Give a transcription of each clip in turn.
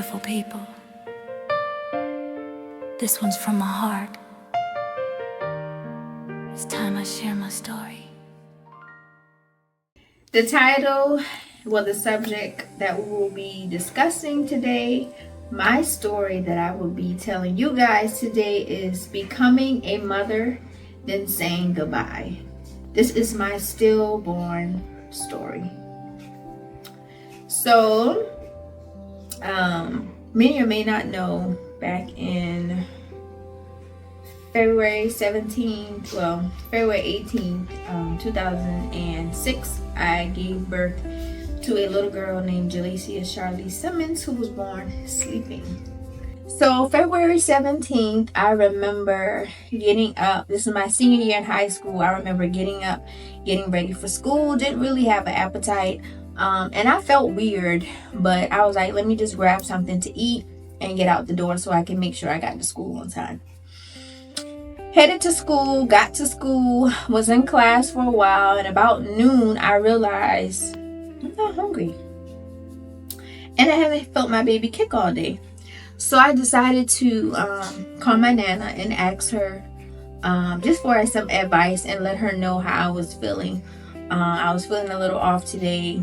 beautiful people. This one's from my heart. It's time I share my story. The title, the subject that we will be discussing today, my story that I will be telling you guys today is becoming a mother, then saying goodbye. This is my stillborn story. So, many or may not know, back in February 18th, 2006, I gave birth to a little girl named Jalaysia Charlise Simmons, who was born sleeping. So February 17th, I remember getting up. This is my senior year in high school. I remember getting up, getting ready for school. Didn't really have an appetite. And I felt weird, but I was like, let me just grab something to eat and get out the door so I can make sure I got to school on time. Headed to school, got to school, was in class for a while, and about noon, I realized I'm not hungry. And I haven't felt my baby kick all day. So I decided to call my Nana and ask her just for some advice and let her know how I was feeling. I was feeling a little off today.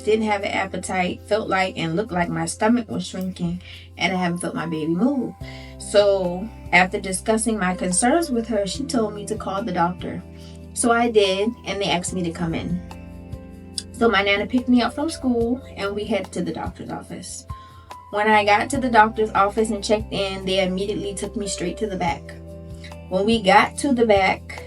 Didn't have an appetite. Felt like and looked like my stomach was shrinking. And I haven't felt my baby move. So after discussing my concerns with her, she told me to call the doctor. So I did, and they asked me to come in. So my Nana picked me up from school, and we headed to the doctor's office. When I got to the doctor's office and checked in, they immediately took me straight to the back. When we got to the back,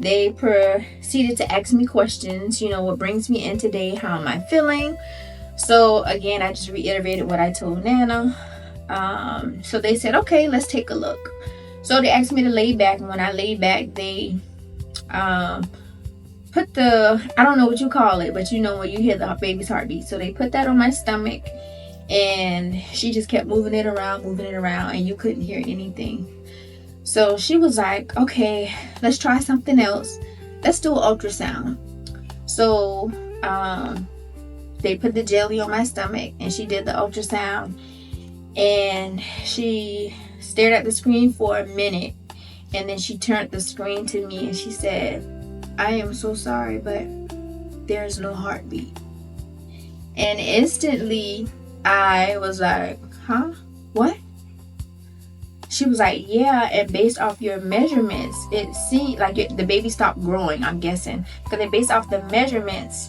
they proceeded to ask me questions, what brings me in today, how am I feeling? So again, I just reiterated what I told Nana. So they said, okay, let's take a look. So they asked me to lay back, and when I lay back, they put I don't know what you call it, but when you hear the baby's heartbeat. So they put that on my stomach, and she just kept moving it around, and you couldn't hear anything. So she was like, okay, let's try something else. Let's do an ultrasound. So they put the jelly on my stomach, and she did the ultrasound, and she stared at the screen for a minute, and then she turned the screen to me and she said, I am so sorry, but there's no heartbeat. And instantly I was like, huh? What? She was like, yeah, and based off your measurements, it seemed like the baby stopped growing, I'm guessing. Because based off the measurements,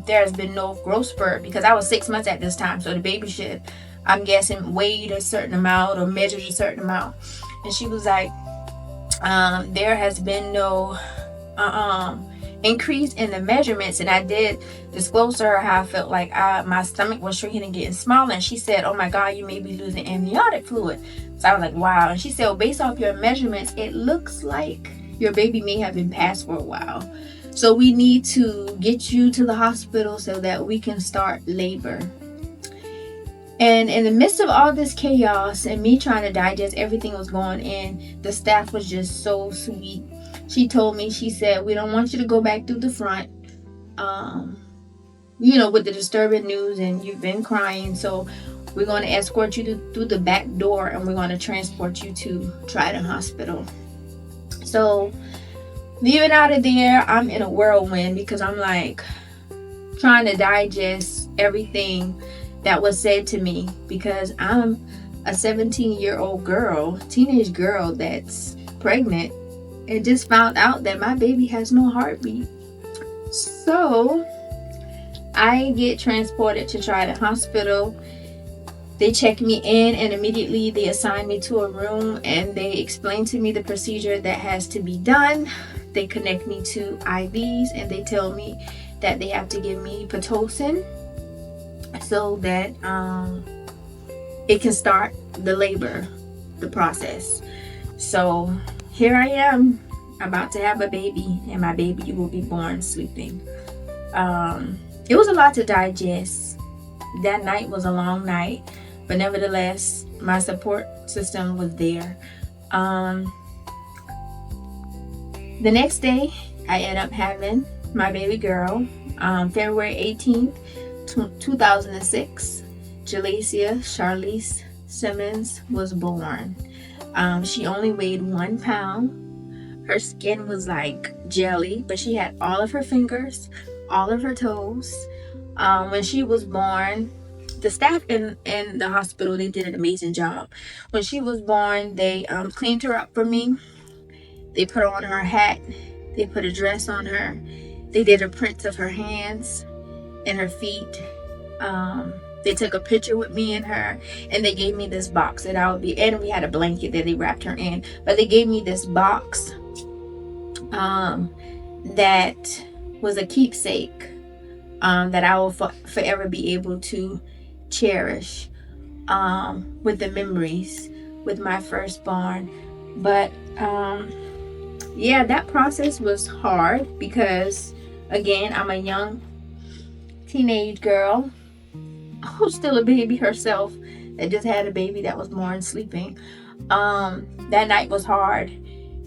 there has been no growth spurt, because I was 6 months at this time. So the baby should, I'm guessing, weighed a certain amount or measured a certain amount. And she was like, there has been no increase in the measurements. And I did disclose to her how I felt like my stomach was shrinking and getting smaller. And she said, oh my God, you may be losing amniotic fluid. So I was like, wow. And she said, well, based off your measurements, it looks like your baby may have been passed for a while. So we need to get you to the hospital so that we can start labor. And in the midst of all this chaos and me trying to digest everything was going in, the staff was just so sweet. She told me, she said, we don't want you to go back through the front, with the disturbing news, and you've been crying. So we're going to escort you through the back door, and we're going to transport you to Trident Hospital. So leaving out of there, I'm in a whirlwind, because I'm like trying to digest everything that was said to me, because I'm a 17-year-old girl, teenage girl that's pregnant, and just found out that my baby has no heartbeat. So I get transported to Trident Hospital. They check me in, and immediately they assign me to a room, and they explain to me the procedure that has to be done. They connect me to IVs, and they tell me that they have to give me Pitocin so that it can start the labor, the process. So here I am, about to have a baby, and my baby will be born sleeping. It was a lot to digest. That night was a long night, but nevertheless, my support system was there. The next day, I ended up having my baby girl, February 18th, 2006, Jalaysia Charlise Simmons was born. She only weighed 1 pound. Her skin was like jelly, but she had all of her fingers, all of her toes. When she was born, the staff in the hospital, they did an amazing job. When she was born, they cleaned her up for me. They put on her hat. They put a dress on her. They did a print of her hands and her feet. They took a picture with me and her, and they gave me this box that I would be, and we had a blanket that they wrapped her in, but they gave me this box that was a keepsake that I will forever be able to cherish with the memories with my firstborn. But yeah, that process was hard because, again, I'm a young teenage girl who's still a baby herself, that just had a baby that was born sleeping. That night was hard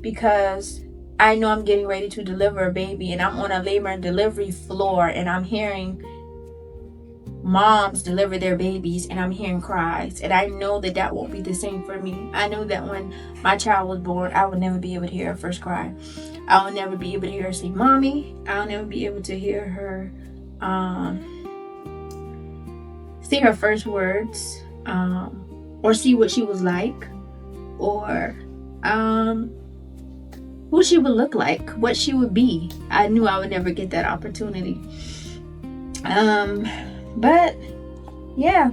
because I know I'm getting ready to deliver a baby, and I'm on a labor and delivery floor, and I'm hearing moms deliver their babies, and I'm hearing cries, and I know that that won't be the same for me. I know that when my child was born, I would never be able to hear her first cry. I will never be able to hear her say mommy. I'll never be able to hear her see her first words, or see what she was like, or who she would look like, what she would be. I knew I would never get that opportunity. But yeah,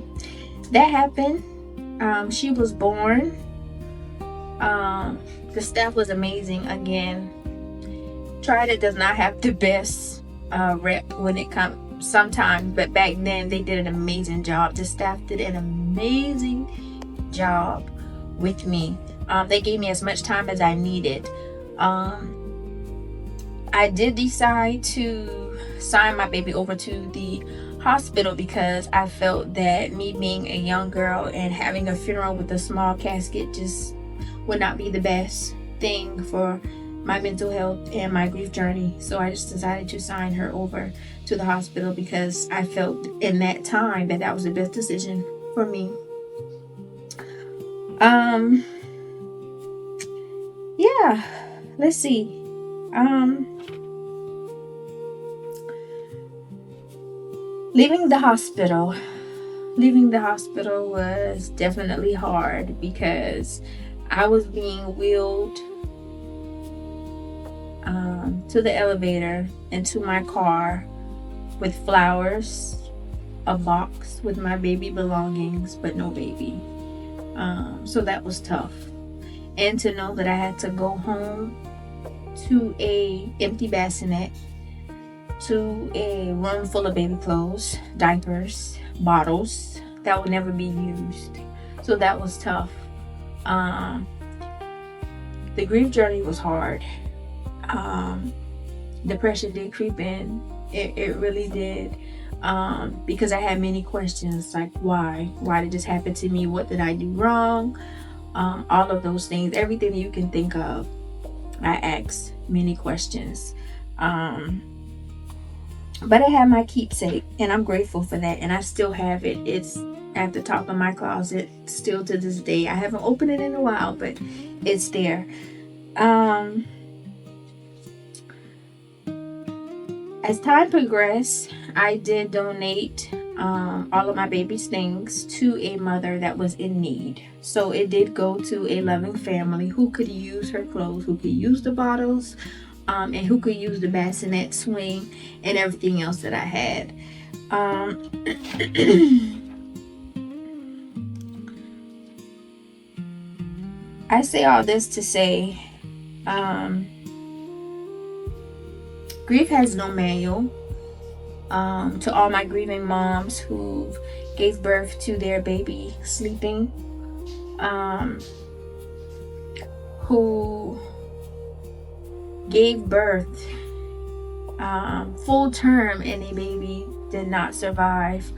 that happened. She was born. The staff was amazing. Again, Trinidad does not have the best rep when it comes sometimes, but back then they did an amazing job. The staff did an amazing job with me. They gave me as much time as I needed. I did decide to sign my baby over to the hospital because I felt that me being a young girl and having a funeral with a small casket just would not be the best thing for my mental health and my grief journey. So I just decided to sign her over to the hospital because I felt in that time that that was the best decision for me. Yeah, let's see. Leaving the hospital was definitely hard because I was being wheeled to the elevator and to my car with flowers, a box with my baby belongings, but no baby. So that was tough. And to know that I had to go home to a empty bassinet, to a room full of baby clothes, diapers, bottles that would never be used. So that was tough. The grief journey was hard. Depression did creep in. It really did. Because I had many questions like why did this happen to me? What did I do wrong? All of those things, everything you can think of, I asked many questions. But I had my keepsake, and I'm grateful for that, and I still have it. It's at the top of my closet still to this day. I haven't opened it in a while, but it's there. As time progressed, I did donate all of my baby's things to a mother that was in need. So it did go to a loving family who could use her clothes, who could use the bottles, and who could use the bassinet swing and everything else that I had. I say all this to say, grief has no manual. To all my grieving moms who gave birth to their baby sleeping, who gave birth full term and a baby did not survive.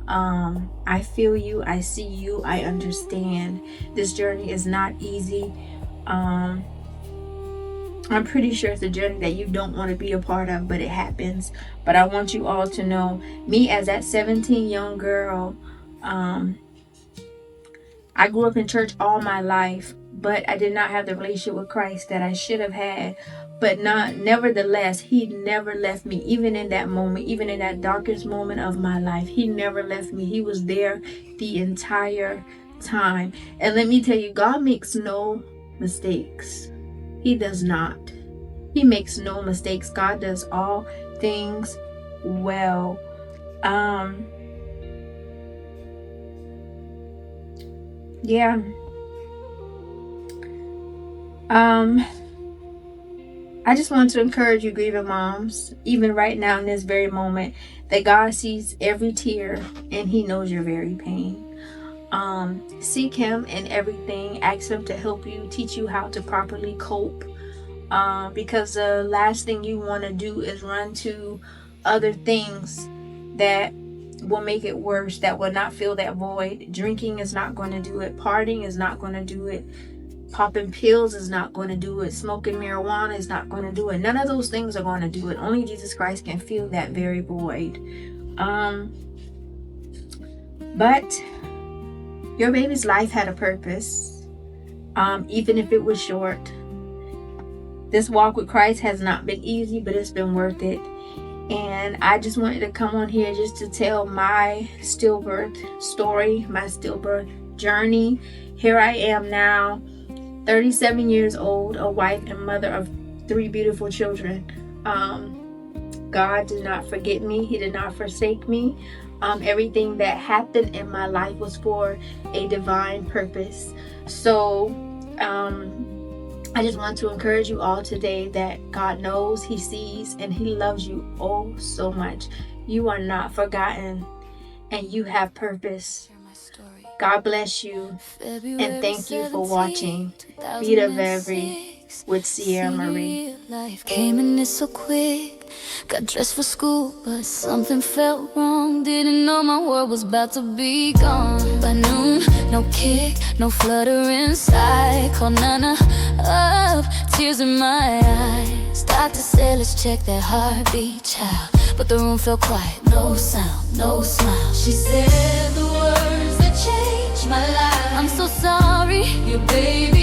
I feel you, I see you, I understand. This journey is not easy. I'm pretty sure it's a journey that you don't want to be a part of, but it happens. But I want you all to know, me as that 17 young girl, I grew up in church all my life, but I did not have the relationship with Christ that I should have had. But nevertheless, he never left me, even in that moment, even in that darkest moment of my life. He never left me. He was there the entire time. And let me tell you, God makes no mistakes. He does not. He makes no mistakes. God does all things well. Yeah. I just want to encourage you, grieving moms, even right now in this very moment, that God sees every tear and he knows your very pain. Seek him in everything. Ask him to help you, teach you how to properly cope. Because the last thing you want to do is run to other things that will make it worse, that will not fill that void. Drinking is not going to do it. Partying is not going to do it. Popping pills is not going to do it. Smoking marijuana is not going to do it. None of those things are going to do it. Only Jesus Christ can fill that very void. But your baby's life had a purpose, even if it was short. This walk with Christ has not been easy, but it's been worth it. And I just wanted to come on here just to tell my stillbirth story, my stillbirth journey. Here I am now, 37 years old, a wife and mother of 3 beautiful children. God did not forget me. He did not forsake me. Everything that happened in my life was for a divine purpose. So I just want to encourage you all today that God knows, he sees, and he loves you oh so much. You are not forgotten, and you have purpose. God bless you, and thank you for watching Vida Very with Sierra Marie. Life came in it so quick. Got dressed for school, but something felt wrong. Didn't know my world was about to be gone. By noon, no kick, no flutter inside. Called Nana up, tears in my eyes. Doctor said, let's check that heartbeat, child. But the room felt quiet, no sound, no smile. She said the words that changed my life. I'm so sorry, your baby